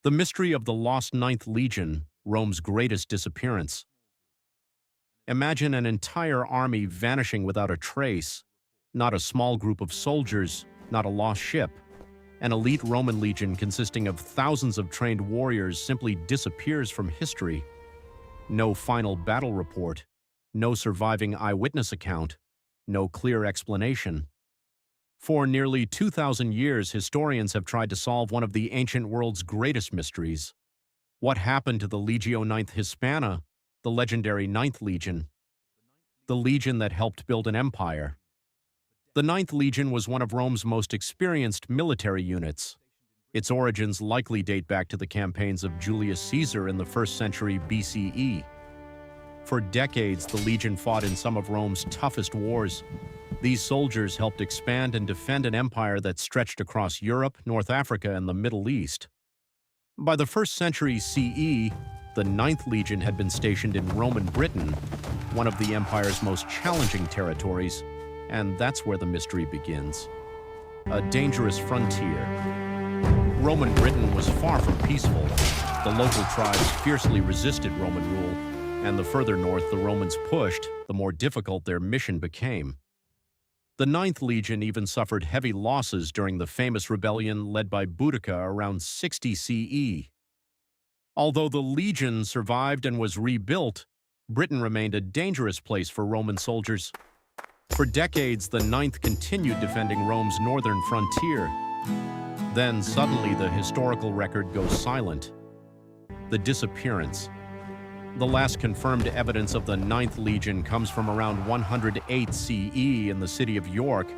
The mystery of the lost Ninth Legion, Rome's greatest disappearance. Imagine an entire army vanishing without a trace, not a small group of soldiers, not a lost ship. An elite Roman legion consisting of thousands of trained warriors simply disappears from history. No final battle report, no surviving eyewitness account, no clear explanation. For nearly 2,000 years, historians have tried to solve one of the ancient world's greatest mysteries. What happened to the Legio IX Hispana, the legendary Ninth Legion? The legion that helped build an empire. The Ninth Legion was one of Rome's most experienced military units. Its origins likely date back to the campaigns of Julius Caesar in the 1st century BCE. For decades, the legion fought in some of Rome's toughest wars. These soldiers helped expand and defend an empire that stretched across Europe, North Africa, and the Middle East. By the 1st century CE, the Ninth Legion had been stationed in Roman Britain, one of the empire's most challenging territories, and that's where the mystery begins. A dangerous frontier. Roman Britain was far from peaceful. The local tribes fiercely resisted Roman rule, and the further north the Romans pushed, the more difficult their mission became. The Ninth Legion even suffered heavy losses during the famous rebellion led by Boudicca around 60 CE. Although the legion survived and was rebuilt, Britain remained a dangerous place for Roman soldiers. For decades, the Ninth continued defending Rome's northern frontier. Then, suddenly, the historical record goes silent. The disappearance. The last confirmed evidence of the Ninth Legion comes from around 108 CE in the city of York,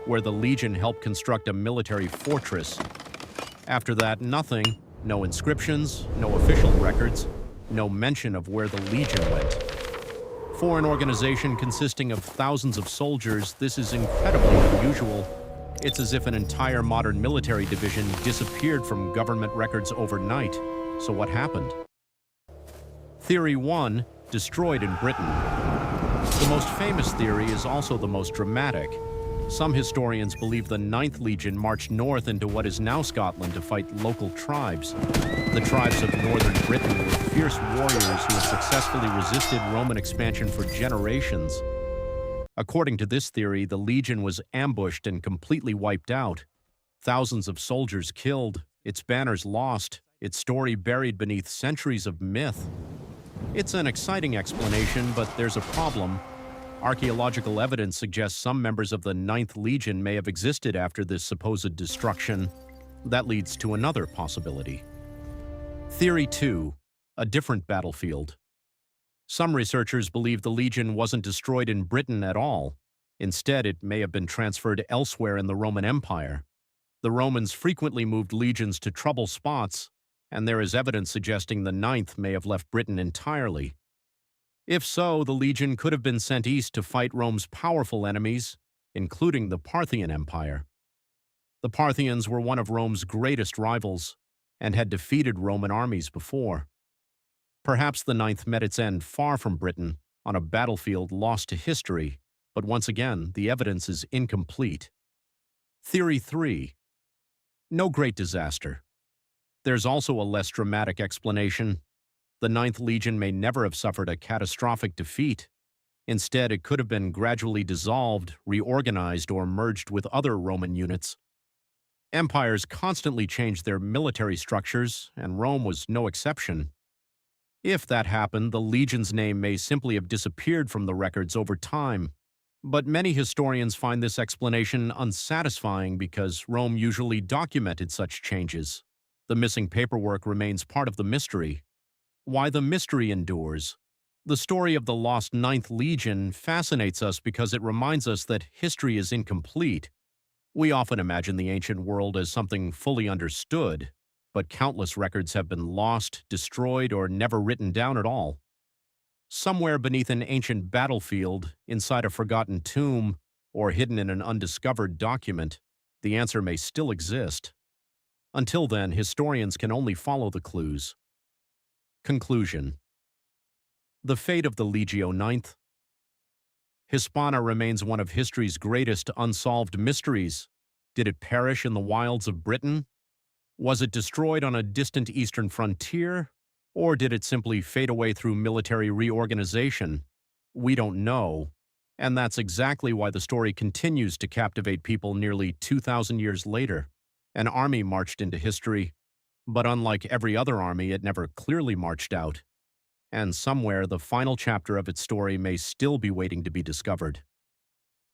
where the Legion helped construct a military fortress. After that, nothing. No inscriptions, no official records, no mention of where the Legion went. For an organization consisting of thousands of soldiers, this is incredibly unusual. It's as if an entire modern military division disappeared from government records overnight. So what happened? Theory 1, destroyed in Britain. The most famous theory is also the most dramatic. Some historians believe the Ninth Legion marched north into what is now Scotland to fight local tribes. The tribes of northern Britain were fierce warriors who had successfully resisted Roman expansion for generations. According to this theory, the Legion was ambushed and completely wiped out. Thousands of soldiers killed, its banners lost, its story buried beneath centuries of myth. It's an exciting explanation, but there's a problem. Archaeological evidence suggests some members of the Ninth Legion may have existed after this supposed destruction. That leads to another possibility. Theory 2, a different battlefield. Some researchers believe the Legion wasn't destroyed in Britain at all. Instead, it may have been transferred elsewhere in the Roman Empire. The Romans frequently moved legions to trouble spots, and there is evidence suggesting the Ninth may have left Britain entirely. If so, the Legion could have been sent east to fight Rome's powerful enemies, including the Parthian Empire. The Parthians were one of Rome's greatest rivals, and had defeated Roman armies before. Perhaps the Ninth met its end far from Britain, on a battlefield lost to history, but once again, the evidence is incomplete. Theory 3. No great disaster. There's also a less dramatic explanation. The Ninth Legion may never have suffered a catastrophic defeat. Instead, it could have been gradually dissolved, reorganized, or merged with other Roman units. Empires constantly changed their military structures, and Rome was no exception. If that happened, the Legion's name may simply have disappeared from the records over time. But many historians find this explanation unsatisfying because Rome usually documented such changes. The missing paperwork remains part of the mystery. Why the mystery endures. The story of the lost Ninth Legion fascinates us because it reminds us that history is incomplete. We often imagine the ancient world as something fully understood, but countless records have been lost, destroyed, or never written down at all. Somewhere beneath an ancient battlefield, inside a forgotten tomb, or hidden in an undiscovered document, the answer may still exist. Until then, historians can only follow the clues. Conclusion. The fate of the Legio IX. Hispana remains one of history's greatest unsolved mysteries. Did it perish in the wilds of Britain? Was it destroyed on a distant eastern frontier? Or did it simply fade away through military reorganization? We don't know. And that's exactly why the story continues to captivate people nearly 2,000 years later. An army marched into history, but unlike every other army, it never clearly marched out. And somewhere, the final chapter of its story may still be waiting to be discovered.